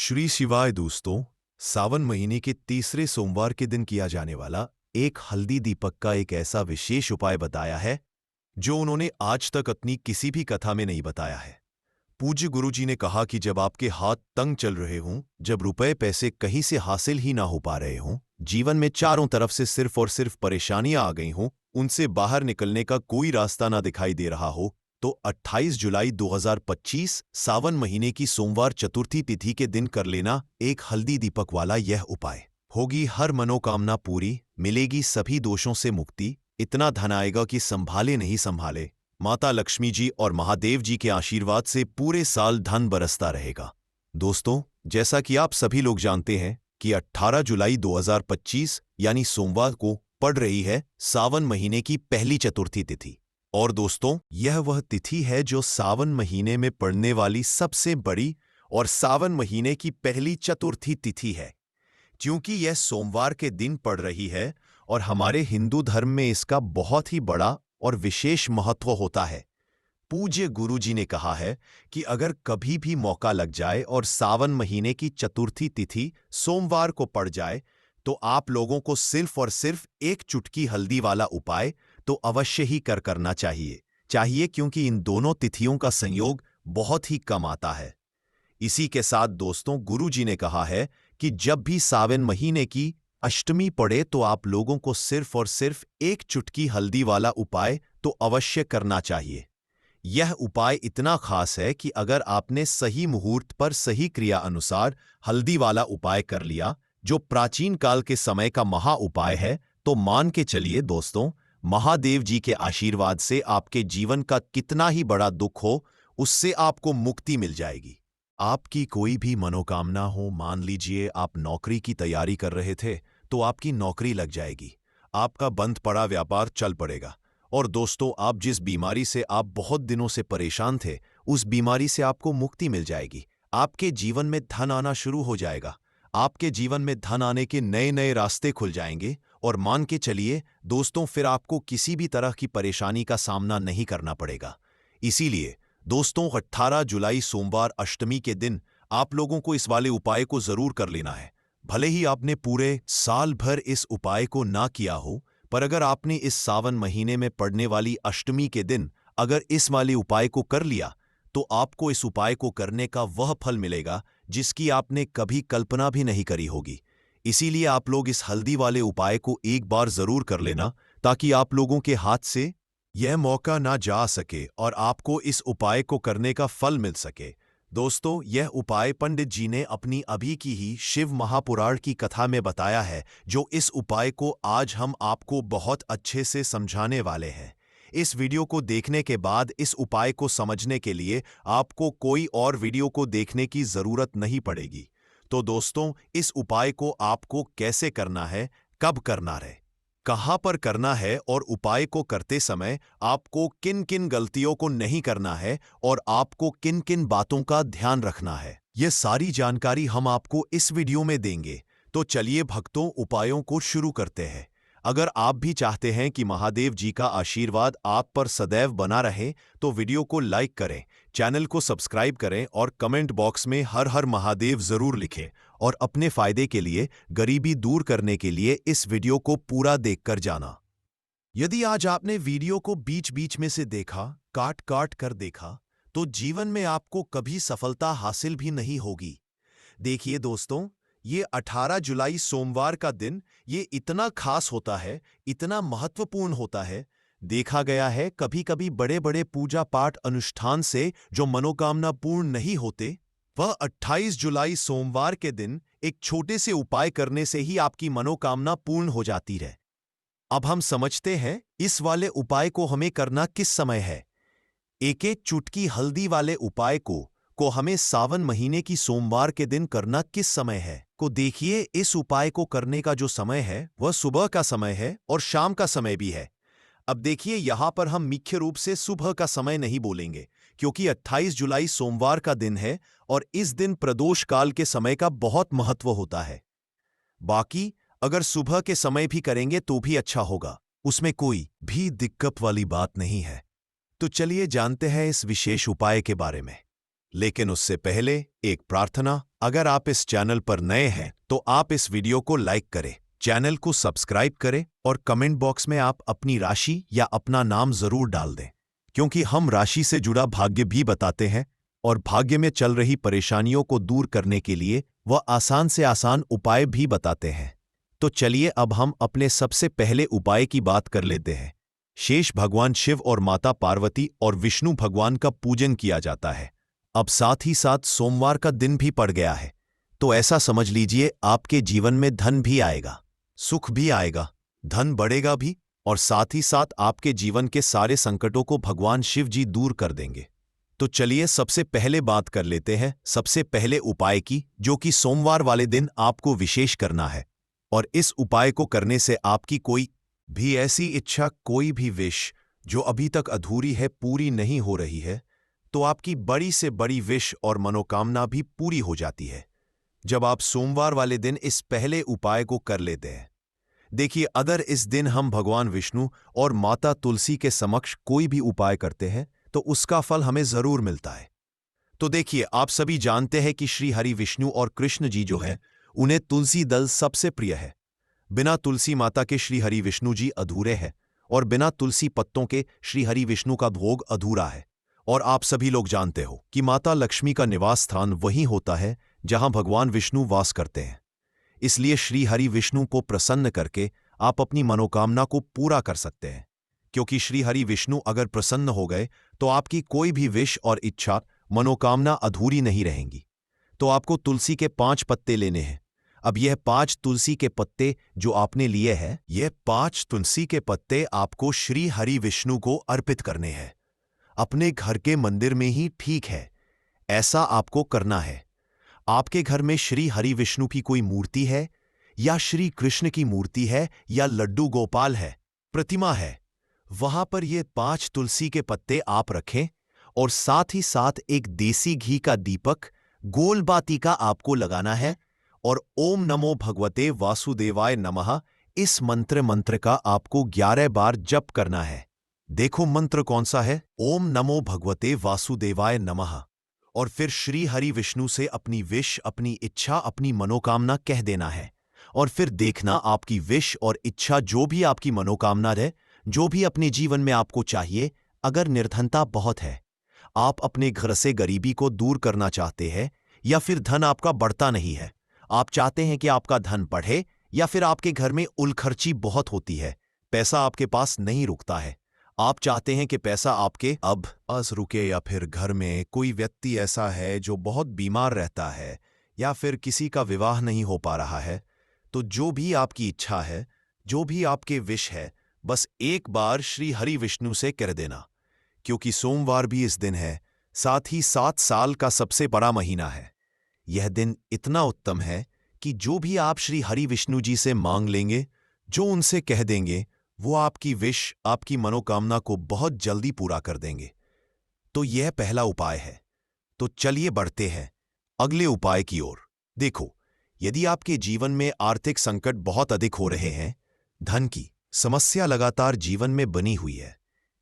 श्री शिवाय दोस्तों, सावन महीने के तीसरे सोमवार के दिन किया जाने वाला एक हल्दी दीपक का एक ऐसा विशेष उपाय बताया है जो उन्होंने आज तक अपनी किसी भी कथा में नहीं बताया है। पूज्य गुरुजी ने कहा कि जब आपके हाथ तंग चल रहे हों, जब रुपए पैसे कहीं से हासिल ही ना हो पा रहे हों, जीवन में चारों तरफ से सिर्फ और सिर्फ परेशानियां आ गई हों, उनसे बाहर निकलने का कोई रास्ता ना दिखाई दे रहा हो, तो 28 जुलाई 2025 सावन महीने की सोमवार चतुर्थी तिथि के दिन कर लेना एक हल्दी दीपक वाला यह उपाय। होगी हर मनोकामना पूरी, मिलेगी सभी दोषों से मुक्ति, इतना धन आएगा कि संभाले नहीं संभाले। माता लक्ष्मी जी और महादेव जी के आशीर्वाद से पूरे साल धन बरसता रहेगा। दोस्तों, जैसा कि आप सभी लोग जानते हैं कि 18 जुलाई 2025 यानी सोमवार को पड़ रही है सावन महीने की पहली चतुर्थी तिथि। और दोस्तों, यह वह तिथि है जो सावन महीने में पड़ने वाली सबसे बड़ी और सावन महीने की पहली चतुर्थी तिथि है। क्योंकि यह सोमवार के दिन पड़ रही है और हमारे हिंदू धर्म में इसका बहुत ही बड़ा और विशेष महत्व होता है। पूज्य गुरुजी ने कहा है कि अगर कभी भी मौका लग जाए और सावन महीने की चतुर्थी तिथि सोमवार को पड़ जाए, तो आप लोगों को सिर्फ और सिर्फ एक चुटकी हल्दी वाला उपाय तो अवश्य ही करना चाहिए, क्योंकि इन दोनों तिथियों का संयोग बहुत ही कम आता है। इसी के साथ दोस्तों, गुरुजी ने कहा है कि जब भी सावन महीने की अष्टमी पड़े तो आप लोगों को सिर्फ और सिर्फ एक चुटकी हल्दी वाला उपाय तो अवश्य करना चाहिए। यह उपाय इतना खास है कि अगर आपने सही मुहूर्त पर सही क्रिया अनुसार हल्दी वाला उपाय कर लिया, जो प्राचीन काल के समय का महा उपाय है, तो मान के चलिए दोस्तों, महादेव जी के आशीर्वाद से आपके जीवन का कितना ही बड़ा दुख हो, उससे आपको मुक्ति मिल जाएगी। आपकी कोई भी मनोकामना हो, मान लीजिए आप नौकरी की तैयारी कर रहे थे तो आपकी नौकरी लग जाएगी, आपका बंद पड़ा व्यापार चल पड़ेगा। और दोस्तों, आप जिस बीमारी से आप बहुत दिनों से परेशान थे, उस बीमारी से आपको मुक्ति मिल जाएगी। आपके जीवन में धन आना शुरू हो जाएगा। आपके जीवन में धन आने के नए नए रास्ते खुल जाएंगे। और मान के चलिए दोस्तों, फिर आपको किसी भी तरह की परेशानी का सामना नहीं करना पड़ेगा। इसीलिए दोस्तों, 18 जुलाई सोमवार अष्टमी के दिन आप लोगों को इस वाले उपाय को जरूर कर लेना है। भले ही आपने पूरे साल भर इस उपाय को ना किया हो, पर अगर आपने इस सावन महीने में पड़ने वाली अष्टमी के दिन अगर इस वाले उपाय को कर लिया, तो आपको इस उपाय को करने का वह फल मिलेगा जिसकी आपने कभी कल्पना भी नहीं करी होगी। इसीलिए आप लोग इस हल्दी वाले उपाय को एक बार जरूर कर लेना, ताकि आप लोगों के हाथ से यह मौका ना जा सके और आपको इस उपाय को करने का फल मिल सके। दोस्तों, यह उपाय पंडित जी ने अपनी अभी की ही शिव महापुराण की कथा में बताया है, जो इस उपाय को आज हम आपको बहुत अच्छे से समझाने वाले हैं। इस वीडियो को देखने के बाद इस उपाय को समझने के लिए आपको कोई और वीडियो को देखने की जरूरत नहीं पड़ेगी। तो दोस्तों, इस उपाय को आपको कैसे करना है, कब करना है, कहां पर करना है और उपाय को करते समय आपको किन किन गलतियों को नहीं करना है और आपको किन किन बातों का ध्यान रखना है, यह सारी जानकारी हम आपको इस वीडियो में देंगे। तो चलिए भक्तों, उपायों को शुरू करते हैं। अगर आप भी चाहते हैं कि महादेव जी का आशीर्वाद आप पर सदैव बना रहे, तो वीडियो को लाइक करें, चैनल को सब्सक्राइब करें और कमेंट बॉक्स में हर हर महादेव जरूर लिखें। और अपने फायदे के लिए, गरीबी दूर करने के लिए इस वीडियो को पूरा देखकर जाना। यदि आज आपने वीडियो को बीच बीच में से देखा, काट काट कर देखा, तो जीवन में आपको कभी सफलता हासिल भी नहीं होगी। देखिए दोस्तों, ये 18 जुलाई सोमवार का दिन ये इतना खास होता है, इतना महत्वपूर्ण होता है। देखा गया है कभी कभी बड़े बड़े पूजा पाठ अनुष्ठान से जो मनोकामना पूर्ण नहीं होते, वह 28 जुलाई सोमवार के दिन एक छोटे से उपाय करने से ही आपकी मनोकामना पूर्ण हो जाती है। अब हम समझते हैं इस वाले उपाय को हमें करना किस समय है। एक एक चुटकी हल्दी वाले उपाय को हमें सावन महीने की सोमवार के दिन करना किस समय है। देखिए, इस उपाय को करने का जो समय है वह सुबह का समय है और शाम का समय भी है। अब देखिए, यहां पर हम मुख्य रूप से सुबह का समय नहीं बोलेंगे, क्योंकि 28 जुलाई सोमवार का दिन है और इस दिन प्रदोष काल के समय का बहुत महत्व होता है। बाकी अगर सुबह के समय भी करेंगे तो भी अच्छा होगा, उसमें कोई भी दिक्कत वाली बात नहीं है। तो चलिए जानते हैं इस विशेष उपाय के बारे में। लेकिन उससे पहले एक प्रार्थना, अगर आप इस चैनल पर नए हैं तो आप इस वीडियो को लाइक करें, चैनल को सब्सक्राइब करें और कमेंट बॉक्स में आप अपनी राशि या अपना नाम जरूर डाल दें, क्योंकि हम राशि से जुड़ा भाग्य भी बताते हैं और भाग्य में चल रही परेशानियों को दूर करने के लिए वह आसान से आसान उपाय भी बताते हैं। तो चलिए अब हम अपने सबसे पहले उपाय की बात कर लेते हैं। शेष भगवान शिव और माता पार्वती और विष्णु भगवान का पूजन किया जाता है। अब साथ ही साथ सोमवार का दिन भी पड़ गया है, तो ऐसा समझ लीजिए आपके जीवन में धन भी आएगा, सुख भी आएगा, धन बढ़ेगा भी और साथ ही साथ आपके जीवन के सारे संकटों को भगवान शिव जी दूर कर देंगे। तो चलिए सबसे पहले बात कर लेते हैं सबसे पहले उपाय की, जो कि सोमवार वाले दिन आपको विशेष करना है। और इस उपाय को करने से आपकी कोई भी ऐसी इच्छा, कोई भी विश जो अभी तक अधूरी है, पूरी नहीं हो रही है, तो आपकी बड़ी से बड़ी विश और मनोकामना भी पूरी हो जाती है जब आप सोमवार वाले दिन इस पहले उपाय को कर लेते हैं। देखिए, अगर इस दिन हम भगवान विष्णु और माता तुलसी के समक्ष कोई भी उपाय करते हैं तो उसका फल हमें जरूर मिलता है। तो देखिए, आप सभी जानते हैं कि श्री हरि विष्णु और कृष्ण जी जो है उन्हें तुलसी दल सबसे प्रिय है। बिना तुलसी माता के श्री हरि विष्णु जी अधूरे हैं और बिना तुलसी पत्तों के श्री हरि विष्णु का भोग अधूरा है। और आप सभी लोग जानते हो कि माता लक्ष्मी का निवास स्थान वही होता है जहां भगवान विष्णु वास करते हैं। इसलिए श्री हरि विष्णु को प्रसन्न करके आप अपनी मनोकामना को पूरा कर सकते हैं, क्योंकि श्री हरि विष्णु अगर प्रसन्न हो गए तो आपकी कोई भी विश और इच्छा, मनोकामना अधूरी नहीं रहेंगी। तो आपको तुलसी के 5 पत्ते लेने हैं। अब यह 5 तुलसी के पत्ते जो आपने लिए हैं, यह 5 तुलसी के पत्ते आपको श्री हरि विष्णु को अर्पित करने हैं। अपने घर के मंदिर में ही ठीक है, ऐसा आपको करना है। आपके घर में श्री हरि विष्णु की कोई मूर्ति है या श्री कृष्ण की मूर्ति है या लड्डू गोपाल है, प्रतिमा है, वहां पर ये 5 तुलसी के पत्ते आप रखें और साथ ही साथ एक देसी घी का दीपक गोल बाती का आपको लगाना है और ओम नमो भगवते वासुदेवाय नमः इस मंत्र का आपको 11 बार जप करना है। देखो मंत्र कौन सा है, ओम नमो भगवते वासुदेवाय नमः। और फिर श्री हरि विष्णु से अपनी विश, अपनी इच्छा, अपनी मनोकामना कह देना है। और फिर देखना आपकी विश और इच्छा, जो भी आपकी मनोकामना है, जो भी अपने जीवन में आपको चाहिए, अगर निर्धनता बहुत है, आप अपने घर से गरीबी को दूर करना चाहते हैं, या फिर धन आपका बढ़ता नहीं है, आप चाहते हैं कि आपका धन बढ़े, या फिर आपके घर में उलखर्ची बहुत होती है, पैसा आपके पास नहीं रुकता है, आप चाहते हैं कि पैसा आपके अब अस रुके, या फिर घर में कोई व्यक्ति ऐसा है जो बहुत बीमार रहता है, या फिर किसी का विवाह नहीं हो पा रहा है, तो जो भी आपकी इच्छा है, जो भी आपके विश है, बस एक बार श्री हरि विष्णु से कर देना। क्योंकि सोमवार भी इस दिन है, साथ ही 7 साल का सबसे बड़ा महीना है। यह दिन इतना उत्तम है कि जो भी आप श्री हरि विष्णु जी से मांग लेंगे, जो उनसे कह देंगे, वो आपकी विश, आपकी मनोकामना को बहुत जल्दी पूरा कर देंगे। तो यह पहला उपाय है। तो चलिए बढ़ते हैं अगले उपाय की ओर। देखो, यदि आपके जीवन में आर्थिक संकट बहुत अधिक हो रहे हैं, धन की समस्या लगातार जीवन में बनी हुई है,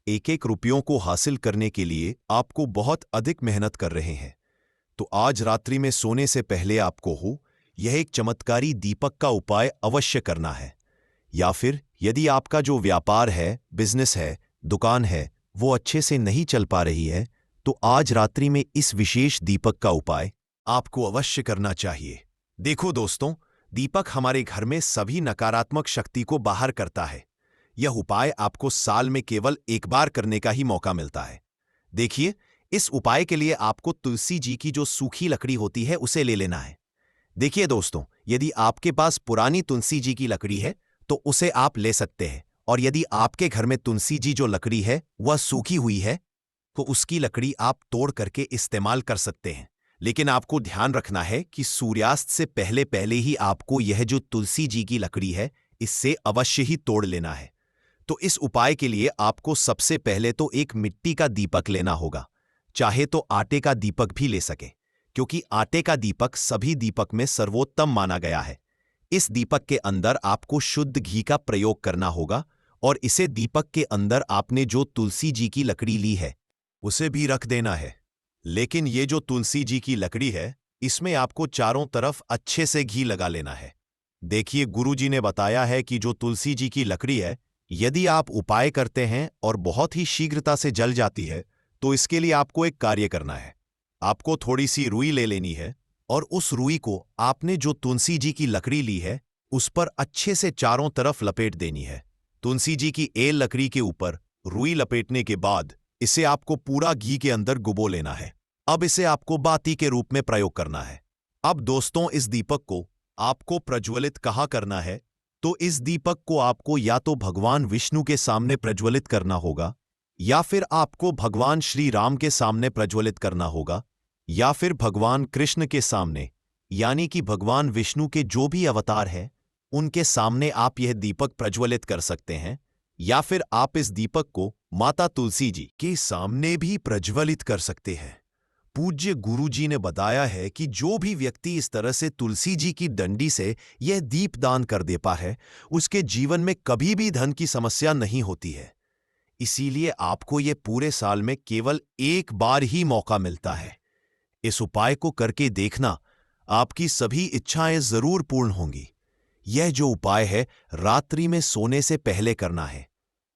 एक एक रुपयों को हासिल करने के लिए आपको बहुत अधिक मेहनत कर रहे हैं, तो आज रात्रि में सोने से पहले आपको यह एक चमत्कारी दीपक का उपाय अवश्य करना है। या फिर यदि आपका जो व्यापार है, बिजनेस है, दुकान है, वो अच्छे से नहीं चल पा रही है, तो आज रात्रि में इस विशेष दीपक का उपाय आपको अवश्य करना चाहिए। देखो दोस्तों, दीपक हमारे घर में सभी नकारात्मक शक्ति को बाहर करता है। यह उपाय आपको साल में केवल एक बार करने का ही मौका मिलता है। देखिए, इस उपाय के लिए आपको तुलसी जी की जो सूखी लकड़ी होती है उसे ले लेना है। देखिए दोस्तों, यदि आपके पास पुरानी तुलसी जी की लकड़ी है तो उसे आप ले सकते हैं, और यदि आपके घर में तुलसी जी जो लकड़ी है वह सूखी हुई है तो उसकी लकड़ी आप तोड़ करके इस्तेमाल कर सकते हैं। लेकिन आपको ध्यान रखना है कि सूर्यास्त से पहले पहले ही आपको यह जो तुलसी जी की लकड़ी है इससे अवश्य ही तोड़ लेना है। तो इस उपाय के लिए आपको सबसे पहले तो एक मिट्टी का दीपक लेना होगा, चाहे तो आटे का दीपक भी ले सके, क्योंकि आटे का दीपक सभी दीपक में सर्वोत्तम माना गया है। इस दीपक के अंदर आपको शुद्ध घी का प्रयोग करना होगा और इसे दीपक के अंदर आपने जो तुलसी जी की लकड़ी ली है उसे भी रख देना है। लेकिन ये जो तुलसी जी की लकड़ी है, इसमें आपको चारों तरफ अच्छे से घी लगा लेना है। देखिए, गुरुजी ने बताया है कि जो तुलसी जी की लकड़ी है, यदि आप उपाय करते हैं और बहुत ही शीघ्रता से जल जाती है, तो इसके लिए आपको एक कार्य करना है। आपको थोड़ी सी रुई ले लेनी है और उस रुई को आपने जो तुलसी जी की लकड़ी ली है, उस पर अच्छे से चारों तरफ लपेट देनी है। तुलसी जी की एल लकड़ी के ऊपर रुई लपेटने के बाद इसे आपको पूरा घी के अंदर डुबो लेना है। अब इसे आपको बाती के रूप में प्रयोग करना है। अब दोस्तों, इस दीपक को आपको प्रज्वलित कहाँ करना है? तो इस दीपक को आपको या तो भगवान विष्णु के सामने प्रज्वलित करना होगा, या फिर आपको भगवान श्री राम के सामने प्रज्वलित करना होगा, या फिर भगवान कृष्ण के सामने, यानी कि भगवान विष्णु के जो भी अवतार हैं उनके सामने आप यह दीपक प्रज्वलित कर सकते हैं, या फिर आप इस दीपक को माता तुलसी जी के सामने भी प्रज्वलित कर सकते हैं। पूज्य गुरुजी ने बताया है कि जो भी व्यक्ति इस तरह से तुलसी जी की डंडी से यह दीप दान कर देता है, उसके जीवन में कभी भी धन की समस्या नहीं होती है। इसीलिए आपको यह पूरे साल में केवल एक बार ही मौका मिलता है। इस उपाय को करके देखना, आपकी सभी इच्छाएं जरूर पूर्ण होंगी। यह जो उपाय है, रात्रि में सोने से पहले करना है।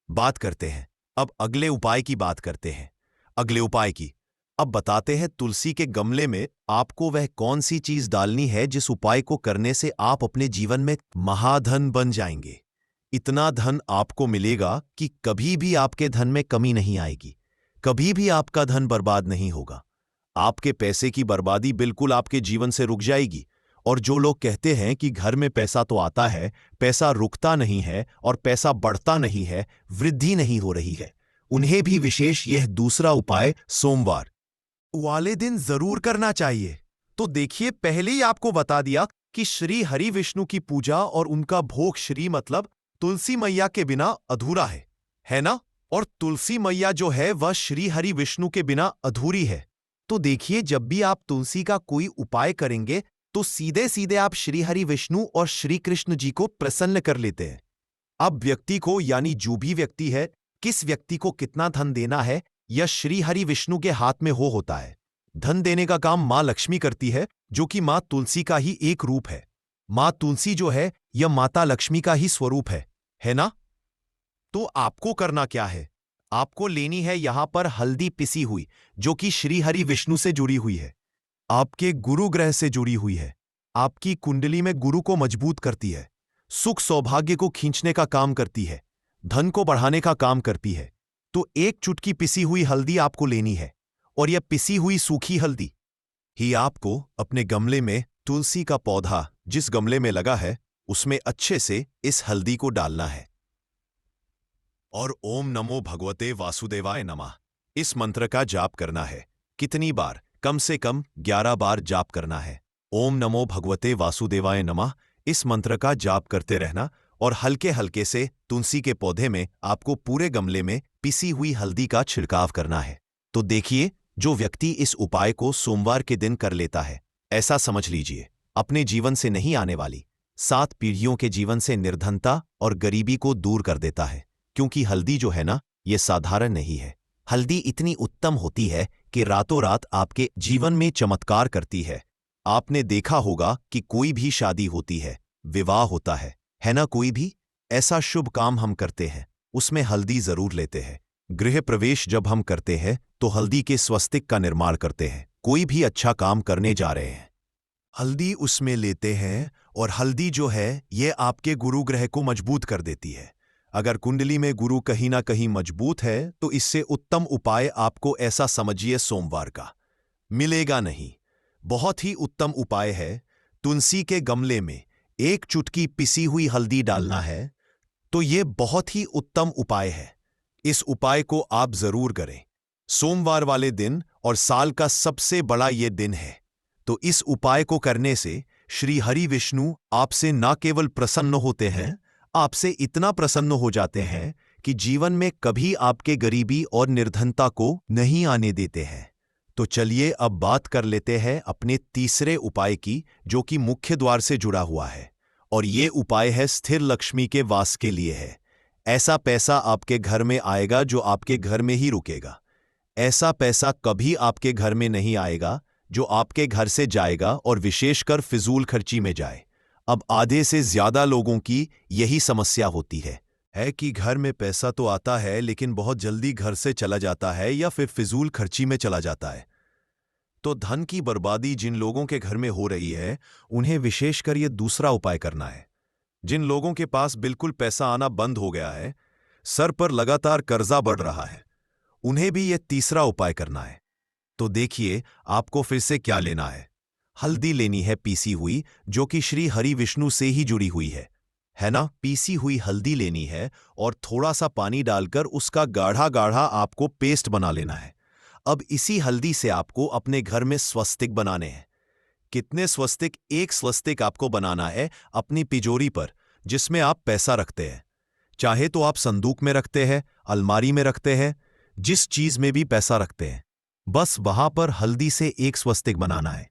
बात करते हैं अब अगले उपाय की। बात करते हैं अगले उपाय की। अब बताते हैं तुलसी के गमले में आपको वह कौन सी चीज डालनी है जिस उपाय को करने से आप अपने जीवन में महाधन बन जाएंगे। इतना धन आपको मिलेगा कि कभी भी आपके धन में कमी नहीं आएगी, कभी भी आपका धन बर्बाद नहीं होगा। आपके पैसे की बर्बादी बिल्कुल आपके जीवन से रुक जाएगी। और जो लोग कहते हैं कि घर में पैसा तो आता है, पैसा रुकता नहीं है और पैसा बढ़ता नहीं है, वृद्धि नहीं हो रही है, उन्हें भी विशेष यह दूसरा उपाय सोमवार वाले दिन जरूर करना चाहिए। तो देखिए, पहले ही आपको बता दिया कि श्री हरि विष्णु की पूजा और उनका भोग श्री मतलब तुलसी मैया के बिना अधूरा है ना? और तुलसी मैया जो है वह श्री हरि विष्णु के बिना अधूरी है। तो देखिए, जब भी आप तुलसी का कोई उपाय करेंगे तो सीधे सीधे आप श्री हरि विष्णु और श्री कृष्ण जी को प्रसन्न कर लेते हैं। अब व्यक्ति को, यानी जो भी व्यक्ति है, किस व्यक्ति को कितना धन देना है, यह श्री हरि विष्णु के हाथ में होता है। धन देने का काम मां लक्ष्मी करती है, जो कि मां तुलसी का ही एक रूप है। मां तुलसी जो है यह माता लक्ष्मी का ही स्वरूप है ना? तो आपको करना क्या है? आपको लेनी है यहां पर हल्दी पिसी हुई, जो कि श्री हरि विष्णु से जुड़ी हुई है, आपके गुरु ग्रह से जुड़ी हुई है, आपकी कुंडली में गुरु को मजबूत करती है, सुख सौभाग्य को खींचने का काम करती है, धन को बढ़ाने का काम करती है। तो एक चुटकी पिसी हुई हल्दी आपको लेनी है, और यह पिसी हुई सूखी हल्दी ही आपको अपने गमले में तुलसी का पौधा जिस गमले में लगा है उसमें अच्छे से इस हल्दी को डालना है और ओम नमो भगवते वासुदेवाय नमः इस मंत्र का जाप करना है। कितनी बार? कम से कम 11 बार जाप करना है। ओम नमो भगवते वासुदेवाय नमः इस मंत्र का जाप करते रहना और हल्के हल्के से तुलसी के पौधे में आपको पूरे गमले में पिसी हुई हल्दी का छिड़काव करना है। तो देखिए, जो व्यक्ति इस उपाय को सोमवार के दिन कर लेता है, ऐसा समझ लीजिए अपने जीवन से नहीं आने वाली 7 पीढ़ियों के जीवन से निर्धनता और गरीबी को दूर कर देता है। क्योंकि हल्दी जो है ना, यह साधारण नहीं है। हल्दी इतनी उत्तम होती है कि रातों रात आपके जीवन में चमत्कार करती है। आपने देखा होगा कि कोई भी शादी होती है, विवाह होता है ना? कोई भी ऐसा शुभ काम हम करते हैं, उसमें हल्दी जरूर लेते हैं। गृह प्रवेश जब हम करते हैं तो हल्दी के स्वस्तिक का निर्माण करते हैं। कोई भी अच्छा काम करने जा रहे हैं, हल्दी उसमें लेते हैं, और हल्दी जो है यह आपके गुरु ग्रह को मजबूत कर देती है। अगर कुंडली में गुरु कहीं ना कहीं मजबूत है तो इससे उत्तम उपाय आपको, ऐसा समझिए, सोमवार का मिलेगा नहीं। बहुत ही उत्तम उपाय है। तुलसी के गमले में एक चुटकी पिसी हुई हल्दी डालना है, तो यह बहुत ही उत्तम उपाय है। इस उपाय को आप जरूर करें सोमवार वाले दिन, और साल का सबसे बड़ा यह दिन है। तो इस उपाय को करने से श्री हरि विष्णु आपसे न केवल प्रसन्न होते हैं, आपसे इतना प्रसन्न हो जाते हैं कि जीवन में कभी आपके गरीबी और निर्धनता को नहीं आने देते हैं। तो चलिए अब बात कर लेते हैं अपने तीसरे उपाय की, जो कि मुख्य द्वार से जुड़ा हुआ है, और ये उपाय है स्थिर लक्ष्मी के वास के लिए है। ऐसा पैसा आपके घर में आएगा जो आपके घर में ही रुकेगा। ऐसा पैसा कभी आपके घर में नहीं आएगा जो आपके घर से जाएगा और विशेषकर फिजूल खर्ची में जाए। अब आधे से ज्यादा लोगों की यही समस्या होती है कि घर में पैसा तो आता है लेकिन बहुत जल्दी घर से चला जाता है या फिर फिजूल खर्ची में चला जाता है। तो धन की बर्बादी जिन लोगों के घर में हो रही है उन्हें विशेषकर ये दूसरा उपाय करना है। जिन लोगों के पास बिल्कुल पैसा आना बंद हो गया है, सर पर लगातार कर्जा बढ़ रहा है, उन्हें भी ये तीसरा उपाय करना है। तो देखिए आपको फिर से क्या लेना है। हल्दी लेनी है पीसी हुई, जो कि श्री हरि विष्णु से ही जुड़ी हुई है ना। पीसी हुई हल्दी लेनी है और थोड़ा सा पानी डालकर उसका गाढ़ा गाढ़ा आपको पेस्ट बना लेना है। अब इसी हल्दी से आपको अपने घर में स्वस्तिक बनाने हैं। कितने स्वस्तिक? एक स्वस्तिक आपको बनाना है अपनी तिजोरी पर जिसमें आप पैसा रखते हैं। चाहे तो आप संदूक में रखते हैं, अलमारी में रखते हैं, जिस चीज में भी पैसा रखते हैं, बस वहां पर हल्दी से एक स्वस्तिक बनाना है।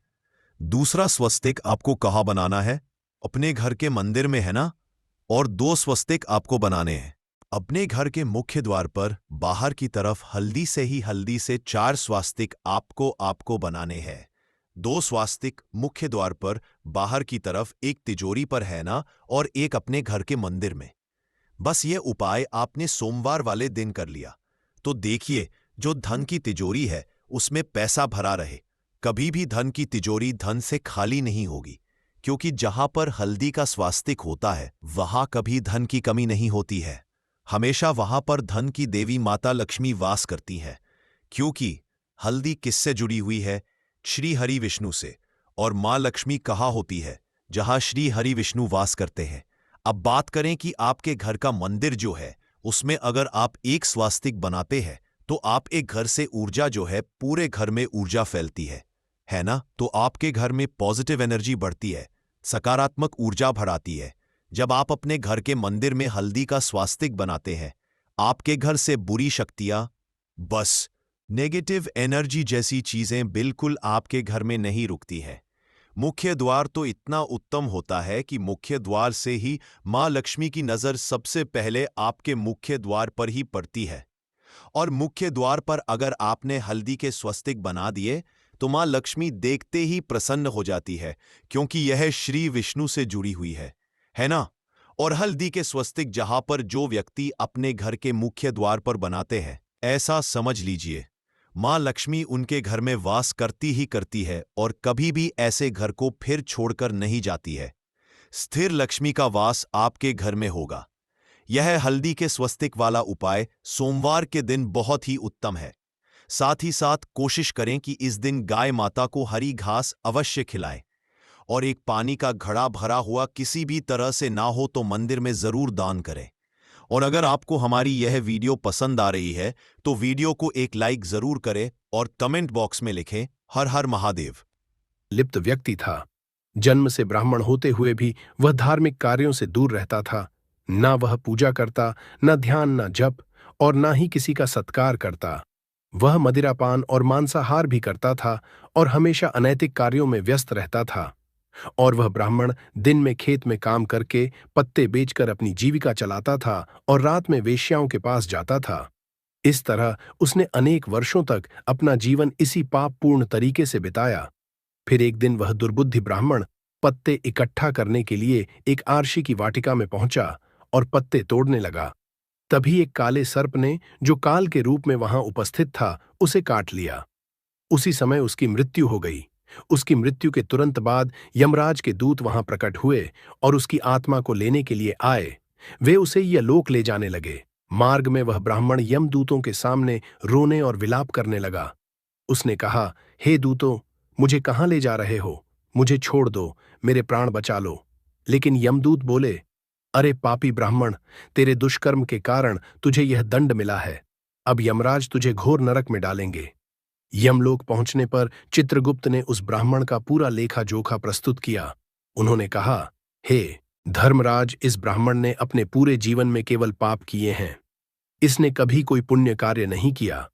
दूसरा स्वस्तिक आपको कहाँ बनाना है? अपने घर के मंदिर में, है ना। और 2 स्वस्तिक आपको बनाने हैं अपने घर के मुख्य द्वार पर बाहर की तरफ। हल्दी से 4 स्वास्तिक आपको बनाने हैं। 2 स्वास्तिक मुख्य द्वार पर बाहर की तरफ, एक तिजोरी पर, है ना, और एक अपने घर के मंदिर में। बस ये उपाय आपने सोमवार वाले दिन कर लिया तो देखिए जो धन की तिजोरी है उसमें पैसा भरा रहे। कभी भी धन की तिजोरी धन से खाली नहीं होगी, क्योंकि जहां पर हल्दी का स्वास्तिक होता है वहां कभी धन की कमी नहीं होती है। हमेशा वहां पर धन की देवी माता लक्ष्मी वास करती है, क्योंकि हल्दी किससे जुड़ी हुई है? श्री हरि विष्णु से। और मां लक्ष्मी कहाँ होती है? जहां श्री हरि विष्णु वास करते हैं। अब बात करें कि आपके घर का मंदिर जो है उसमें अगर आप एक स्वास्तिक बनाते हैं तो आप एक घर से ऊर्जा जो है पूरे घर में ऊर्जा फैलती है ना। तो आपके घर में पॉजिटिव एनर्जी बढ़ती है, सकारात्मक ऊर्जा बढ़ाती है। जब आप अपने घर के मंदिर में हल्दी का स्वास्तिक बनाते हैं, आपके घर से बुरी शक्तियां, बस नेगेटिव एनर्जी जैसी चीजें बिल्कुल आपके घर में नहीं रुकती हैं। मुख्य द्वार तो इतना उत्तम होता है कि मुख्य द्वार से ही मां लक्ष्मी की नजर सबसे पहले आपके मुख्य द्वार पर ही पड़ती है। और मुख्य द्वार पर अगर आपने हल्दी के स्वस्तिक बना दिए तो मां लक्ष्मी देखते ही प्रसन्न हो जाती है, क्योंकि यह श्री विष्णु से जुड़ी हुई है ना। और हल्दी के स्वस्तिक जहां पर जो व्यक्ति अपने घर के मुख्य द्वार पर बनाते हैं, ऐसा समझ लीजिए मां लक्ष्मी उनके घर में वास करती ही करती है और कभी भी ऐसे घर को फिर छोड़कर नहीं जाती है। स्थिर लक्ष्मी का वास आपके घर में होगा। यह हल्दी के स्वस्तिक वाला उपाय सोमवार के दिन बहुत ही उत्तम है। साथ ही साथ कोशिश करें कि इस दिन गाय माता को हरी घास अवश्य खिलाएं और एक पानी का घड़ा भरा हुआ किसी भी तरह से ना हो तो मंदिर में जरूर दान करें। और अगर आपको हमारी यह वीडियो पसंद आ रही है तो वीडियो को एक लाइक जरूर करें और कमेंट बॉक्स में लिखें हर हर महादेव। लिप्त व्यक्ति था। जन्म से ब्राह्मण होते हुए भी वह धार्मिक कार्यों से दूर रहता था। ना वह पूजा करता, न ध्यान, न जप, और ना ही किसी का सत्कार करता। वह मदिरापान और मांसाहार भी करता था और हमेशा अनैतिक कार्यों में व्यस्त रहता था। और वह ब्राह्मण दिन में खेत में काम करके पत्ते बेचकर अपनी जीविका चलाता था और रात में वेश्याओं के पास जाता था। इस तरह उसने अनेक वर्षों तक अपना जीवन इसी पापपूर्ण तरीके से बिताया। फिर एक दिन वह दुर्बुद्धि ब्राह्मण पत्ते इकट्ठा करने के लिए एक आरशी की वाटिका में पहुंचा और पत्ते तोड़ने लगा। तभी एक काले सर्प ने, जो काल के रूप में वहां उपस्थित था, उसे काट लिया। उसी समय उसकी मृत्यु हो गई। उसकी मृत्यु के तुरंत बाद यमराज के दूत वहां प्रकट हुए और उसकी आत्मा को लेने के लिए आए। वे उसे यमलोक ले जाने लगे। मार्ग में वह ब्राह्मण यमदूतों के सामने रोने और विलाप करने लगा। उसने कहा, हे दूतों, मुझे कहां ले जा रहे हो? मुझे छोड़ दो, मेरे प्राण बचा लो। लेकिन यमदूत बोले, अरे पापी ब्राह्मण, तेरे दुष्कर्म के कारण तुझे यह दंड मिला है। अब यमराज तुझे घोर नरक में डालेंगे। यमलोक पहुंचने पर चित्रगुप्त ने उस ब्राह्मण का पूरा लेखा जोखा प्रस्तुत किया। उन्होंने कहा, हे धर्मराज, इस ब्राह्मण ने अपने पूरे जीवन में केवल पाप किए हैं। इसने कभी कोई पुण्य कार्य नहीं किया।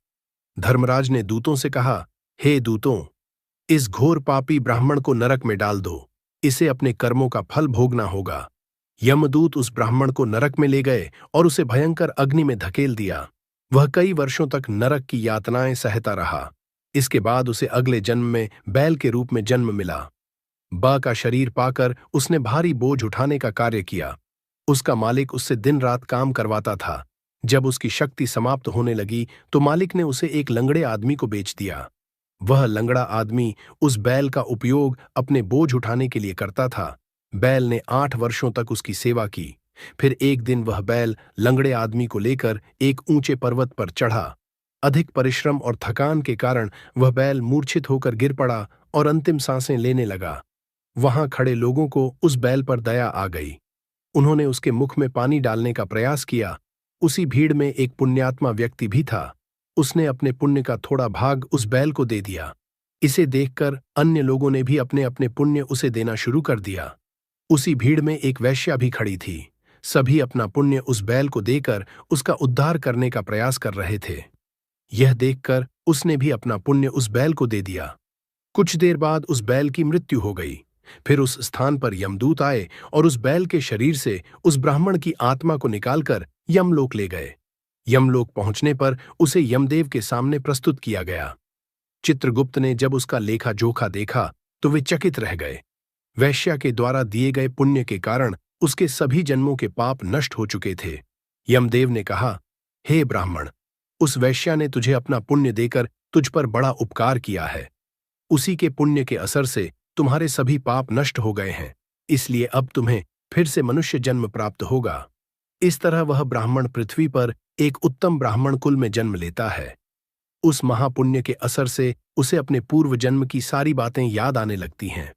धर्मराज ने दूतों से कहा, हे दूतों, इस घोर पापी ब्राह्मण को नरक में डाल दो। इसे अपने कर्मों का फल भोगना होगा। यमदूत उस ब्राह्मण को नरक में ले गए और उसे भयंकर अग्नि में धकेल दिया। वह कई वर्षों तक नरक की यातनाएं सहता रहा। इसके बाद उसे अगले जन्म में बैल के रूप में जन्म मिला। बा का शरीर पाकर उसने भारी बोझ उठाने का कार्य किया। उसका मालिक उससे दिन रात काम करवाता था। जब उसकी शक्ति समाप्त होने लगी तो मालिक ने उसे एक लंगड़े आदमी को बेच दिया। वह लंगड़ा आदमी उस बैल का उपयोग अपने बोझ उठाने के लिए करता था। बैल ने 8 वर्षों तक उसकी सेवा की। फिर एक दिन वह बैल लंगड़े आदमी को लेकर एक ऊंचे पर्वत पर चढ़ा। अधिक परिश्रम और थकान के कारण वह बैल मूर्छित होकर गिर पड़ा और अंतिम सांसें लेने लगा। वहां खड़े लोगों को उस बैल पर दया आ गई। उन्होंने उसके मुख में पानी डालने का प्रयास किया। उसी भीड़ में एक पुण्यात्मा व्यक्ति भी था। उसने अपने पुण्य का थोड़ा भाग उस बैल को दे दिया। इसे देखकर अन्य लोगों ने भी अपने अपने पुण्य उसे देना शुरू कर दिया। उसी भीड़ में एक वेश्या भी खड़ी थी। सभी अपना पुण्य उस बैल को देकर उसका उद्धार करने का प्रयास कर रहे थे। यह देखकर उसने भी अपना पुण्य उस बैल को दे दिया। कुछ देर बाद उस बैल की मृत्यु हो गई। फिर उस स्थान पर यमदूत आए और उस बैल के शरीर से उस ब्राह्मण की आत्मा को निकालकर यमलोक ले गए। यमलोक पहुंचने पर उसे यमदेव के सामने प्रस्तुत किया गया। चित्रगुप्त ने जब उसका लेखा जोखा देखा तो वे चकित रह गए। वैश्या के द्वारा दिए गए पुण्य के कारण उसके सभी जन्मों के पाप नष्ट हो चुके थे। यमदेव ने कहा, हे ब्राह्मण, उस वैश्या ने तुझे अपना पुण्य देकर तुझ पर बड़ा उपकार किया है। उसी के पुण्य के असर से तुम्हारे सभी पाप नष्ट हो गए हैं, इसलिए अब तुम्हें फिर से मनुष्य जन्म प्राप्त होगा। इस तरह वह ब्राह्मण पृथ्वी पर एक उत्तम ब्राह्मण कुल में जन्म लेता है। उस महापुण्य के असर से उसे अपने पूर्व जन्म की सारी बातें याद आने लगती हैं।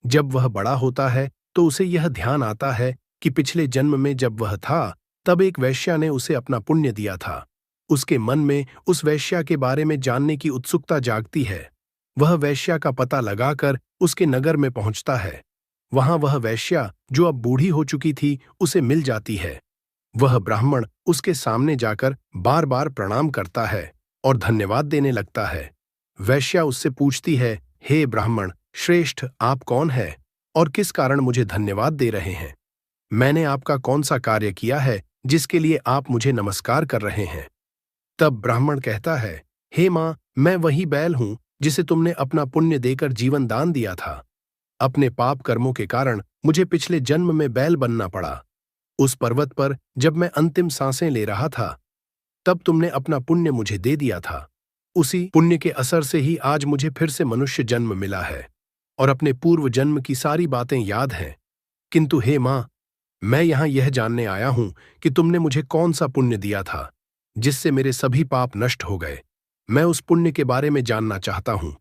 जब वह बड़ा होता है तो उसे यह ध्यान आता है कि पिछले जन्म में जब वह था तब एक वैश्या ने उसे अपना पुण्य दिया था। उसके मन में उस वैश्या के बारे में जानने की उत्सुकता जागती है। वह वैश्या का पता लगाकर उसके नगर में पहुंचता है। वहां वह वैश्या, जो अब बूढ़ी हो चुकी थी, उसे मिल जाती है। वह ब्राह्मण उसके सामने जाकर बार बार प्रणाम करता है और धन्यवाद देने लगता है। वैश्या उससे पूछती है, हे ब्राह्मण श्रेष्ठ, आप कौन है और किस कारण मुझे धन्यवाद दे रहे हैं? मैंने आपका कौन सा कार्य किया है जिसके लिए आप मुझे नमस्कार कर रहे हैं? तब ब्राह्मण कहता है, हे मां, मैं वही बैल हूं जिसे तुमने अपना पुण्य देकर जीवन दान दिया था। अपने पाप कर्मों के कारण मुझे पिछले जन्म में बैल बनना पड़ा। उस पर्वत पर जब मैं अंतिम सांसें ले रहा था तब तुमने अपना पुण्य मुझे दे दिया था। उसी पुण्य के असर से ही आज मुझे फिर से मनुष्य जन्म मिला है और अपने पूर्व जन्म की सारी बातें याद हैं। किंतु हे मां, मैं यहां यह जानने आया हूं कि तुमने मुझे कौन सा पुण्य दिया था जिससे मेरे सभी पाप नष्ट हो गए। मैं उस पुण्य के बारे में जानना चाहता हूं।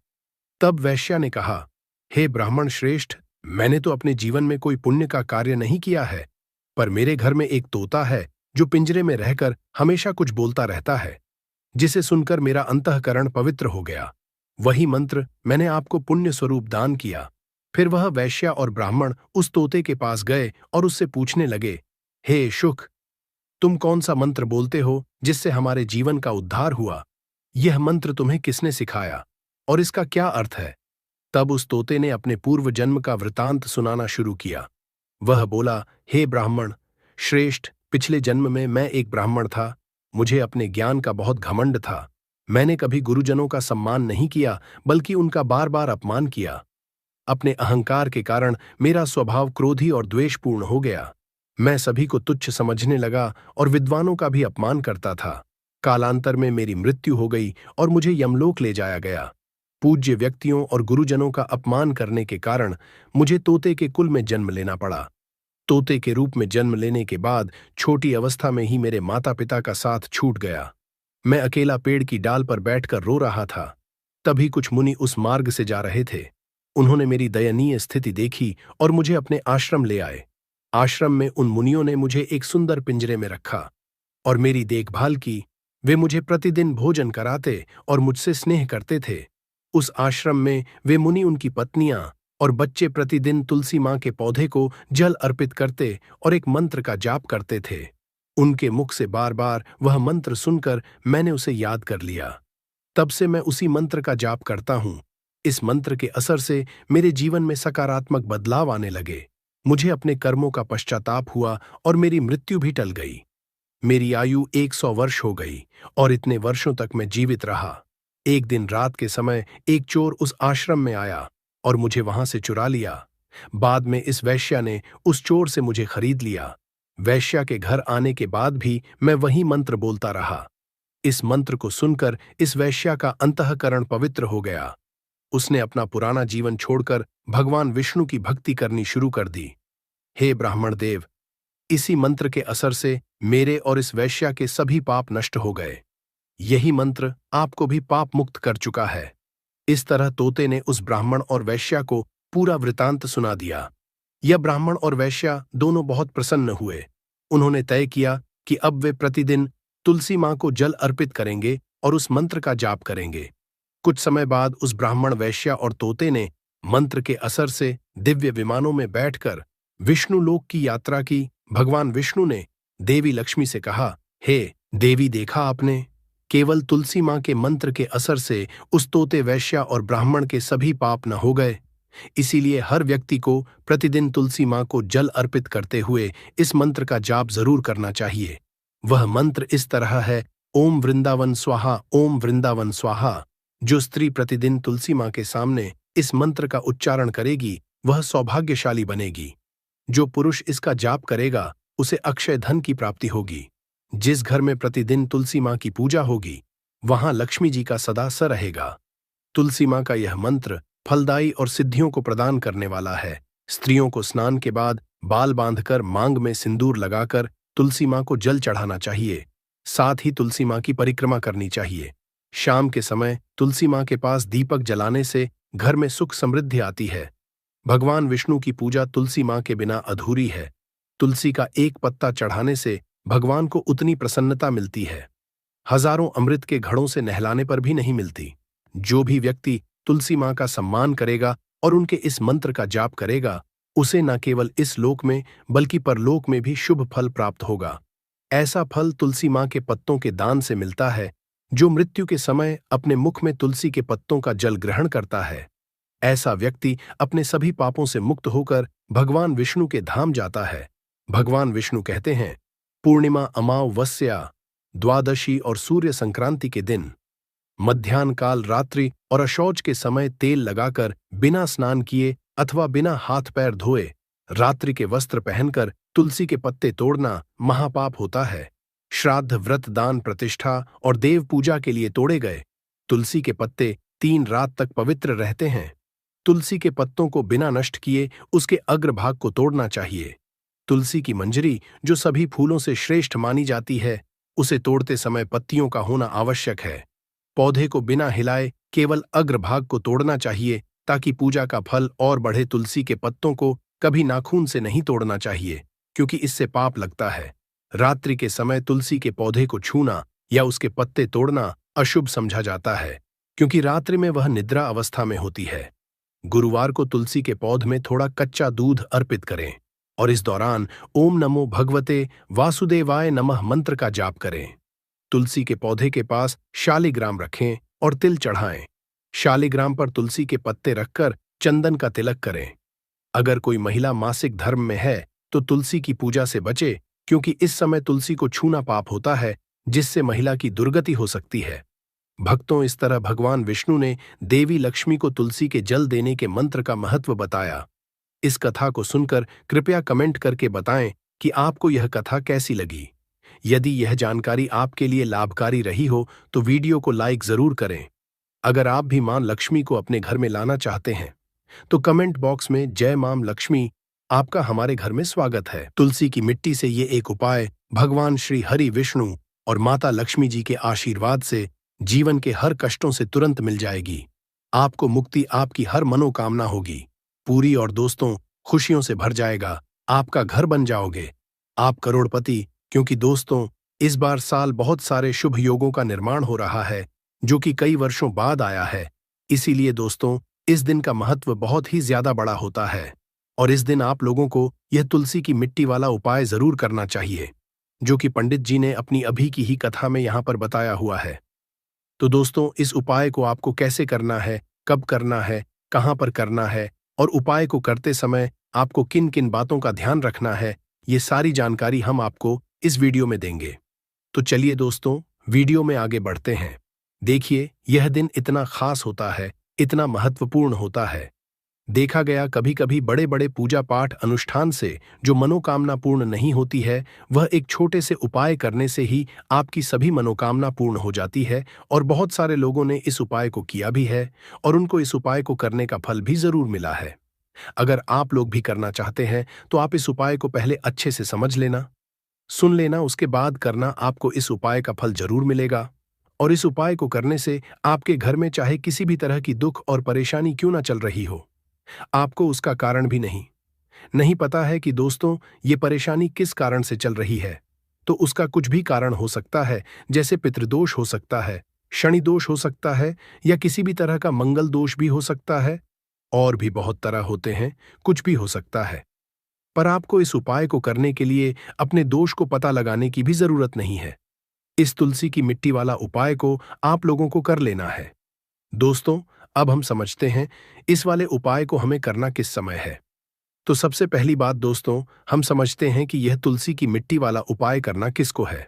तब वैश्या ने कहा, हे ब्राह्मण श्रेष्ठ, मैंने तो अपने जीवन में कोई पुण्य का कार्य नहीं किया है, पर मेरे घर में एक तोता है जो पिंजरे में रहकर हमेशा कुछ बोलता रहता है, जिसे सुनकर मेरा अंतःकरण पवित्र हो गया। वही मंत्र मैंने आपको पुण्य स्वरूप दान किया। फिर वह वैश्या और ब्राह्मण उस तोते के पास गए और उससे पूछने लगे, हे शुक, तुम कौन सा मंत्र बोलते हो जिससे हमारे जीवन का उद्धार हुआ? यह मंत्र तुम्हें किसने सिखाया और इसका क्या अर्थ है? तब उस तोते ने अपने पूर्व जन्म का वृतांत सुनाना शुरू किया। वह बोला, हे ब्राह्मण श्रेष्ठ, पिछले जन्म में मैं एक ब्राह्मण था। मुझे अपने ज्ञान का बहुत घमंड था। मैंने कभी गुरुजनों का सम्मान नहीं किया, बल्कि उनका बार बार अपमान किया। अपने अहंकार के कारण मेरा स्वभाव क्रोधी और द्वेषपूर्ण हो गया। मैं सभी को तुच्छ समझने लगा और विद्वानों का भी अपमान करता था। कालांतर में मेरी मृत्यु हो गई और मुझे यमलोक ले जाया गया। पूज्य व्यक्तियों और गुरुजनों का अपमान करने के कारण मुझे तोते के कुल में जन्म लेना पड़ा। तोते के रूप में जन्म लेने के बाद छोटी अवस्था में ही मेरे माता पिता का साथ छूट गया। मैं अकेला पेड़ की डाल पर बैठकर रो रहा था। तभी कुछ मुनि उस मार्ग से जा रहे थे। उन्होंने मेरी दयनीय स्थिति देखी और मुझे अपने आश्रम ले आए। आश्रम में उन मुनियों ने मुझे एक सुंदर पिंजरे में रखा और मेरी देखभाल की। वे मुझे प्रतिदिन भोजन कराते और मुझसे स्नेह करते थे। उस आश्रम में वे मुनि, उनकी पत्नियां और बच्चे प्रतिदिन तुलसी मां के पौधे को जल अर्पित करते और एक मंत्र का जाप करते थे। उनके मुख से बार बार वह मंत्र सुनकर मैंने उसे याद कर लिया। तब से मैं उसी मंत्र का जाप करता हूं। इस मंत्र के असर से मेरे जीवन में सकारात्मक बदलाव आने लगे। मुझे अपने कर्मों का पश्चाताप हुआ और मेरी मृत्यु भी टल गई। मेरी आयु 100 वर्ष हो गई और इतने वर्षों तक मैं जीवित रहा। एक दिन रात के समय एक चोर उस आश्रम में आया और मुझे वहां से चुरा लिया। बाद में इस वैश्या ने उस चोर से मुझे खरीद लिया। वैश्या के घर आने के बाद भी मैं वही मंत्र बोलता रहा। इस मंत्र को सुनकर इस वैश्या का अंतःकरण पवित्र हो गया। उसने अपना पुराना जीवन छोड़कर भगवान विष्णु की भक्ति करनी शुरू कर दी। हे ब्राह्मण देव, इसी मंत्र के असर से मेरे और इस वैश्या के सभी पाप नष्ट हो गए। यही मंत्र आपको भी पाप मुक्त कर चुका है। इस तरह तोते ने उस ब्राह्मण और वैश्या को पूरा वृतांत सुना दिया। यह ब्राह्मण और वैश्या दोनों बहुत प्रसन्न हुए। उन्होंने तय किया कि अब वे प्रतिदिन तुलसी मां को जल अर्पित करेंगे और उस मंत्र का जाप करेंगे। कुछ समय बाद उस ब्राह्मण, वैश्या और तोते ने मंत्र के असर से दिव्य विमानों में बैठकर विष्णु लोक की यात्रा की। भगवान विष्णु ने देवी लक्ष्मी से कहा, हे देवी, देखा आपने, केवल तुलसी मां के मंत्र के असर से उस तोते, वैश्या और ब्राह्मण के सभी पाप न हो गए। इसीलिए हर व्यक्ति को प्रतिदिन तुलसी मां को जल अर्पित करते हुए इस मंत्र का जाप जरूर करना चाहिए। वह मंत्र इस तरह है, ओम वृंदावन स्वाहा, ओम वृंदावन स्वाहा। जो स्त्री प्रतिदिन तुलसी मां के सामने इस मंत्र का उच्चारण करेगी वह सौभाग्यशाली बनेगी। जो पुरुष इसका जाप करेगा उसे अक्षय धन की प्राप्ति होगी। जिस घर में प्रतिदिन तुलसी मां की पूजा होगी वहां लक्ष्मी जी का सदा स रहेगा। तुलसी मां का यह मंत्र फलदायी और सिद्धियों को प्रदान करने वाला है। स्त्रियों को स्नान के बाद बाल बांधकर मांग में सिंदूर लगाकर तुलसी मां को जल चढ़ाना चाहिए। साथ ही तुलसी मां की परिक्रमा करनी चाहिए। शाम के समय तुलसी मां के पास दीपक जलाने से घर में सुख समृद्धि आती है। भगवान विष्णु की पूजा तुलसी मां के बिना अधूरी है। तुलसी का एक पत्ता चढ़ाने से भगवान को उतनी प्रसन्नता मिलती है, हजारों अमृत के घड़ों से नहलाने पर भी नहीं मिलती। जो भी व्यक्ति तुलसी मां का सम्मान करेगा और उनके इस मंत्र का जाप करेगा उसे न केवल इस लोक में बल्कि परलोक में भी शुभ फल प्राप्त होगा। ऐसा फल तुलसी मां के पत्तों के दान से मिलता है। जो मृत्यु के समय अपने मुख में तुलसी के पत्तों का जल ग्रहण करता है, ऐसा व्यक्ति अपने सभी पापों से मुक्त होकर भगवान विष्णु के धाम जाता है। भगवान विष्णु कहते हैं, पूर्णिमा, अमावस्या, द्वादशी और सूर्य संक्रांति के दिन मध्याह्न काल, रात्रि और अशौच के समय तेल लगाकर बिना स्नान किए अथवा बिना हाथ पैर धोए रात्रि के वस्त्र पहनकर तुलसी के पत्ते तोड़ना महापाप होता है। श्राद्ध, व्रत, दान, प्रतिष्ठा और देव पूजा के लिए तोड़े गए तुलसी के पत्ते 3 रात तक पवित्र रहते हैं। तुलसी के पत्तों को बिना नष्ट किए उसके अग्रभाग को तोड़ना चाहिए। तुलसी की मंजरी, जो सभी फूलों से श्रेष्ठ मानी जाती है, उसे तोड़ते समय पत्तियों का होना आवश्यक है। पौधे को बिना हिलाए केवल अग्रभाग को तोड़ना चाहिए ताकि पूजा का फल और बढ़े। तुलसी के पत्तों को कभी नाखून से नहीं तोड़ना चाहिए क्योंकि इससे पाप लगता है। रात्रि के समय तुलसी के पौधे को छूना या उसके पत्ते तोड़ना अशुभ समझा जाता है क्योंकि रात्रि में वह निद्रा अवस्था में होती है। गुरुवार को तुलसी के पौध में थोड़ा कच्चा दूध अर्पित करें और इस दौरान ओम नमो भगवते वासुदेवाय नमः मंत्र का जाप करें। तुलसी के पौधे के पास शालिग्राम रखें और तिल चढ़ाएं। शालिग्राम पर तुलसी के पत्ते रखकर चंदन का तिलक करें। अगर कोई महिला मासिक धर्म में है तो तुलसी की पूजा से बचे क्योंकि इस समय तुलसी को छूना पाप होता है जिससे महिला की दुर्गति हो सकती है। भक्तों, इस तरह भगवान विष्णु ने देवी लक्ष्मी को तुलसी के जल देने के मंत्र का महत्व बताया। इस कथा को सुनकर कृपया कमेंट करके बताएं कि आपको यह कथा कैसी लगी। यदि यह जानकारी आपके लिए लाभकारी रही हो तो वीडियो को लाइक जरूर करें। अगर आप भी मां लक्ष्मी को अपने घर में लाना चाहते हैं तो कमेंट बॉक्स में जय मां लक्ष्मी, आपका हमारे घर में स्वागत है। तुलसी की मिट्टी से ये एक उपाय भगवान श्री हरि विष्णु और माता लक्ष्मी जी के आशीर्वाद से जीवन के हर कष्टों से तुरंत मिल जाएगी। आपको मुक्ति, आपकी हर मनोकामना होगी पूरी और दोस्तों खुशियों से भर जाएगा। आपका घर बन जाओगे, आप करोड़पति। क्योंकि दोस्तों, इस बार साल बहुत सारे शुभ योगों का निर्माण हो रहा है जो कि कई वर्षों बाद आया है। इसीलिए दोस्तों, इस दिन का महत्व बहुत ही ज्यादा बड़ा होता है और इस दिन आप लोगों को यह तुलसी की मिट्टी वाला उपाय जरूर करना चाहिए जो कि पंडित जी ने अपनी अभी की ही कथा में यहाँ पर बताया हुआ है। तो दोस्तों, इस उपाय को आपको कैसे करना है, कब करना है, कहाँ पर करना है और उपाय को करते समय आपको किन किन बातों का ध्यान रखना है, ये सारी जानकारी हम आपको इस वीडियो में देंगे। तो चलिए दोस्तों, वीडियो में आगे बढ़ते हैं। देखिए, यह दिन इतना खास होता है, इतना महत्वपूर्ण होता है। देखा गया कभी कभी बड़े बड़े पूजा पाठ अनुष्ठान से जो मनोकामना पूर्ण नहीं होती है, वह एक छोटे से उपाय करने से ही आपकी सभी मनोकामना पूर्ण हो जाती है। और बहुत सारे लोगों ने इस उपाय को किया भी है और उनको इस उपाय को करने का फल भी जरूर मिला है। अगर आप लोग भी करना चाहते हैं तो आप इस उपाय को पहले अच्छे से समझ लेना, सुन लेना, उसके बाद करना। आपको इस उपाय का फल जरूर मिलेगा। और इस उपाय को करने से आपके घर में चाहे किसी भी तरह की दुख और परेशानी क्यों ना चल रही हो, आपको उसका कारण भी नहीं पता है कि दोस्तों ये परेशानी किस कारण से चल रही है, तो उसका कुछ भी कारण हो सकता है। जैसे पितृदोष हो सकता है, शनि दोष हो सकता है, या किसी भी तरह का मंगल दोष भी हो सकता है। और भी बहुत तरह होते हैं, कुछ भी हो सकता है। पर आपको इस उपाय को करने के लिए अपने दोष को पता लगाने की भी जरूरत नहीं है। इस तुलसी की मिट्टी वाला उपाय को आप लोगों को कर लेना है। दोस्तों, अब हम समझते हैं इस वाले उपाय को हमें करना किस समय है। तो सबसे पहली बात दोस्तों, हम समझते हैं कि यह तुलसी की मिट्टी वाला उपाय करना किसको है।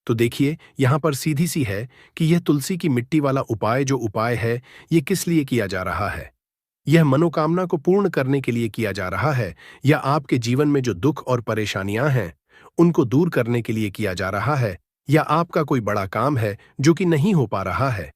तो देखिए, यहां पर सीधी सी है कि यह तुलसी की मिट्टी वाला उपाय जो उपाय है, ये किस लिए किया जा रहा है। यह मनोकामना को पूर्ण करने के लिए किया जा रहा है, या आपके जीवन में जो दुख और परेशानियां हैं उनको दूर करने के लिए किया जा रहा है, या आपका कोई बड़ा काम है जो कि नहीं हो पा रहा है,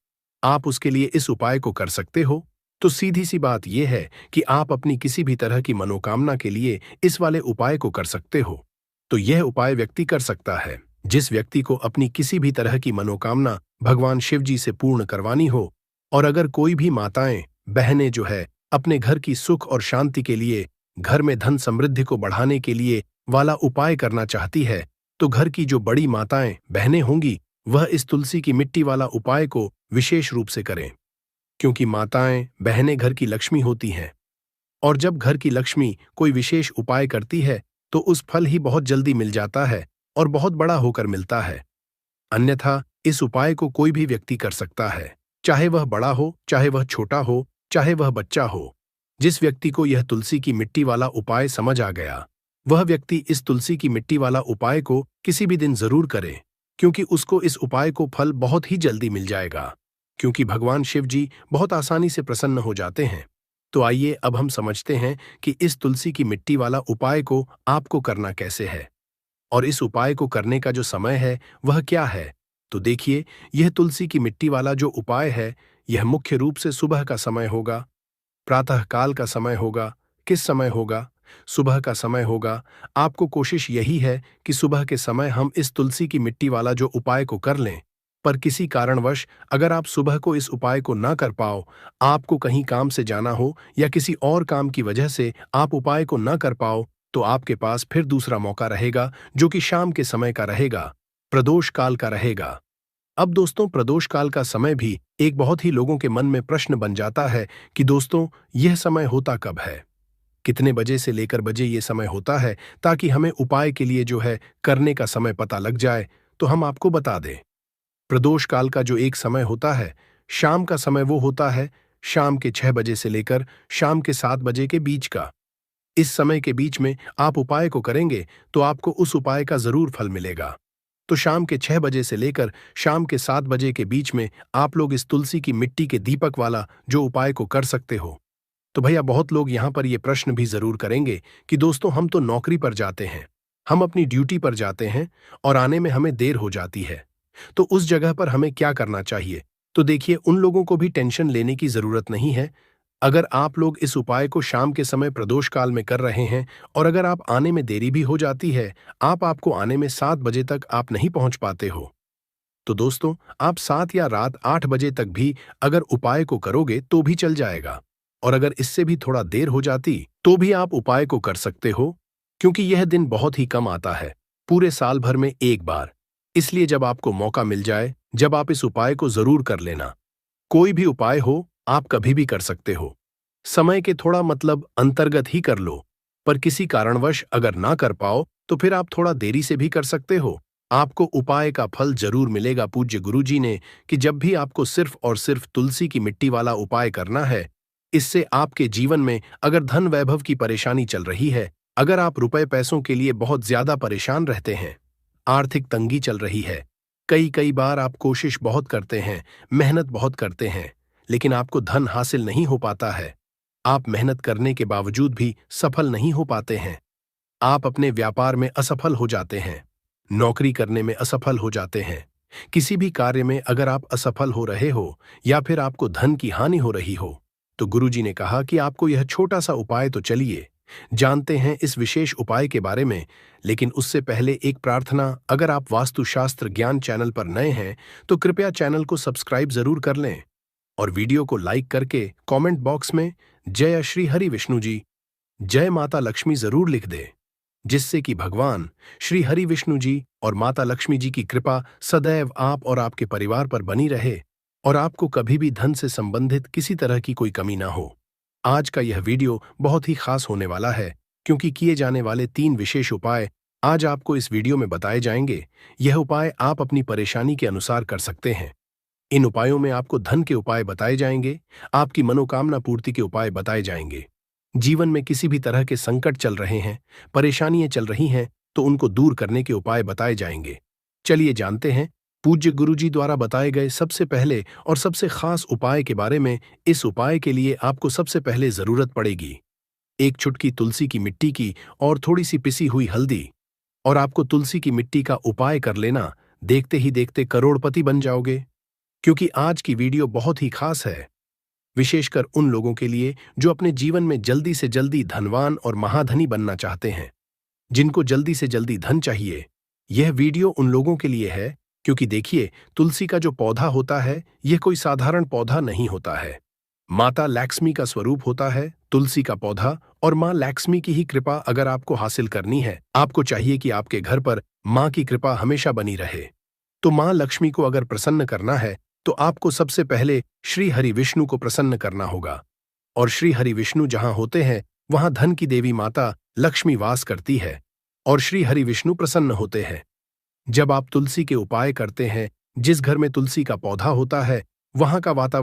आप उसके लिए इस उपाय को कर सकते हो। तो सीधी सी बात यह है कि आप अपनी किसी भी तरह की मनोकामना के लिए इस वाले उपाय को कर सकते हो। तो यह उपाय व्यक्ति कर सकता है जिस व्यक्ति को अपनी किसी भी तरह की मनोकामना भगवान शिव जी से पूर्ण करवानी हो। और अगर कोई भी माताएं बहनें जो है अपने घर की सुख और शांति के लिए, घर में धन समृद्धि को बढ़ाने के लिए वाला उपाय करना चाहती है, तो घर की जो बड़ी माताएं बहनें होंगी वह इस तुलसी की मिट्टी वाला उपाय को विशेष रूप से करें। क्योंकि माताएं बहनें घर की लक्ष्मी होती हैं, और जब घर की लक्ष्मी कोई विशेष उपाय करती है तो उस फल ही बहुत जल्दी मिल जाता है और बहुत बड़ा होकर मिलता है। अन्यथा इस उपाय को कोई भी व्यक्ति कर सकता है, चाहे वह बड़ा हो, चाहे वह छोटा हो, चाहे वह बच्चा हो। जिस व्यक्ति को यह तुलसी की मिट्टी वाला उपाय समझ आ गया, वह व्यक्ति इस तुलसी की मिट्टी वाला उपाय को किसी भी दिन जरूर करे, क्योंकि उसको इस उपाय को फल बहुत ही जल्दी मिल जाएगा। क्योंकि भगवान शिव जी बहुत आसानी से प्रसन्न हो जाते हैं। तो आइए अब हम समझते हैं कि इस तुलसी की मिट्टी वाला उपाय को आपको करना कैसे है, और इस उपाय को करने का जो समय है वह क्या है। तो देखिए, यह तुलसी की मिट्टी वाला जो उपाय है, यह मुख्य रूप से सुबह का समय होगा, प्रातः काल का समय होगा। किस समय होगा? सुबह का समय होगा। आपको कोशिश यही है कि सुबह के समय हम इस तुलसी की मिट्टी वाला जो उपाय को कर लें। पर किसी कारणवश अगर आप सुबह को इस उपाय को ना कर पाओ, आपको कहीं काम से जाना हो या किसी और काम की वजह से आप उपाय को ना कर पाओ, तो आपके पास फिर दूसरा मौका रहेगा जो कि शाम के समय का रहेगा, प्रदोष काल का रहेगा। अब दोस्तों, प्रदोष काल का समय भी एक बहुत ही लोगों के मन में प्रश्न बन जाता है कि दोस्तों यह समय होता कब है, कितने बजे से लेकर बजे ये समय होता है, ताकि हमें उपाय के लिए जो है करने का समय पता लग जाए। तो हम आपको बता दें, प्रदोष काल का जो एक समय होता है, शाम का समय, वो होता है शाम के 6 बजे से लेकर शाम के 7 बजे के बीच का। इस समय के बीच में आप उपाय को करेंगे तो आपको उस उपाय का जरूर फल मिलेगा। तो शाम के 6 बजे से लेकर शाम के 7 बजे के बीच में आप लोग इस तुलसी की मिट्टी के दीपक वाला जो उपाय को कर सकते हो। तो भैया, बहुत लोग यहां पर ये प्रश्न भी जरूर करेंगे कि दोस्तों हम तो नौकरी पर जाते हैं, हम अपनी ड्यूटी पर जाते हैं और आने में हमें देर हो जाती है, तो उस जगह पर हमें क्या करना चाहिए। तो देखिए, उन लोगों को भी टेंशन लेने की जरूरत नहीं है। अगर आप लोग इस उपाय को शाम के समय प्रदोष काल में कर रहे हैं और अगर आप आने में देरी भी हो जाती है, आपको आने में 7 बजे तक आप नहीं पहुंच पाते हो, तो दोस्तों आप 7 या रात 8 बजे तक भी अगर उपाय को करोगे तो भी चल जाएगा। और अगर इससे भी थोड़ा देर हो जाती तो भी आप उपाय को कर सकते हो, क्योंकि यह दिन बहुत ही कम आता है, पूरे साल भर में एक बार। इसलिए जब आपको मौका मिल जाए, जब आप इस उपाय को जरूर कर लेना। कोई भी उपाय हो, आप कभी भी कर सकते हो, समय के थोड़ा मतलब अंतर्गत ही कर लो। पर किसी कारणवश अगर ना कर पाओ तो फिर आप थोड़ा देरी से भी कर सकते हो। आपको उपाय का फल जरूर मिलेगा पूज्य गुरुजी ने कि जब भी आपको सिर्फ और सिर्फ तुलसी की मिट्टी वाला उपाय करना है। इससे आपके जीवन में अगर धन वैभव की परेशानी चल रही है, अगर आप रुपए पैसों के लिए बहुत ज्यादा परेशान रहते हैं, आर्थिक तंगी चल रही है, कई कई बार आप कोशिश बहुत करते हैं, मेहनत बहुत करते हैं, लेकिन आपको धन हासिल नहीं हो पाता है। आप मेहनत करने के बावजूद भी सफल नहीं हो पाते हैं। आप अपने व्यापार में असफल हो जाते हैं, नौकरी करने में असफल हो जाते हैं। किसी भी कार्य में अगर आप असफल हो रहे हो या फिर आपको धन की हानि हो रही हो, तो गुरुजी ने कहा कि आपको यह छोटा सा उपाय तो चलिए जानते हैं इस विशेष उपाय के बारे में। लेकिन उससे पहले एक प्रार्थना, अगर आप वास्तुशास्त्र ज्ञान चैनल पर नए हैं तो कृपया चैनल को सब्सक्राइब जरूर कर लें और वीडियो को लाइक करके कमेंट बॉक्स में जय श्री हरि विष्णु जी, जय माता लक्ष्मी जरूर लिख दें, जिससे कि भगवान श्री हरि विष्णु जी और माता लक्ष्मी जी की कृपा सदैव आप और आपके परिवार पर बनी रहे और आपको कभी भी धन से संबंधित किसी तरह की कोई कमी ना हो। आज का यह वीडियो बहुत ही खास होने वाला है, क्योंकि किए जाने वाले 3 विशेष उपाय आज आपको इस वीडियो में बताए जाएंगे। यह उपाय आप अपनी परेशानी के अनुसार कर सकते हैं। इन उपायों में आपको धन के उपाय बताए जाएंगे, आपकी मनोकामना पूर्ति के उपाय बताए जाएंगे। जीवन में किसी भी तरह के संकट चल रहे हैं, परेशानियां चल रही हैं, तो उनको दूर करने के उपाय बताए जाएंगे। चलिए जानते हैं पूज्य गुरुजी द्वारा बताए गए सबसे पहले और सबसे खास उपाय के बारे में। इस उपाय के लिए आपको सबसे पहले जरूरत पड़ेगी 1 चुटकी तुलसी की मिट्टी की और थोड़ी सी पिसी हुई हल्दी। और आपको तुलसी की मिट्टी का उपाय कर लेना, देखते ही देखते करोड़पति बन जाओगे। क्योंकि आज की वीडियो बहुत ही खास है, विशेषकर उन लोगों के लिए जो अपने जीवन में जल्दी से जल्दी धनवान और महाधनी बनना चाहते हैं, जिनको जल्दी से जल्दी धन चाहिए। यह वीडियो उन लोगों के लिए है, क्योंकि देखिए, तुलसी का जो पौधा होता है यह कोई साधारण पौधा नहीं होता है। माता लक्ष्मी का स्वरूप होता है तुलसी का पौधा, और मां लक्ष्मी की ही कृपा अगर आपको हासिल करनी है, आपको चाहिए कि आपके घर पर मां की कृपा हमेशा बनी रहे। तो मां लक्ष्मी को अगर प्रसन्न करना है तो आपको सबसे पहले श्री हरि विष्णु को प्रसन्न करना होगा। और श्री हरि विष्णु जहां होते हैं वहां धन की देवी माता लक्ष्मी वास करती है और श्री हरि विष्णु प्रसन्न होते हैं। जब आप तुलसी के उपाय करते हैं, जिस घर में तुलसी का पौधा होता है वहां का वातावरण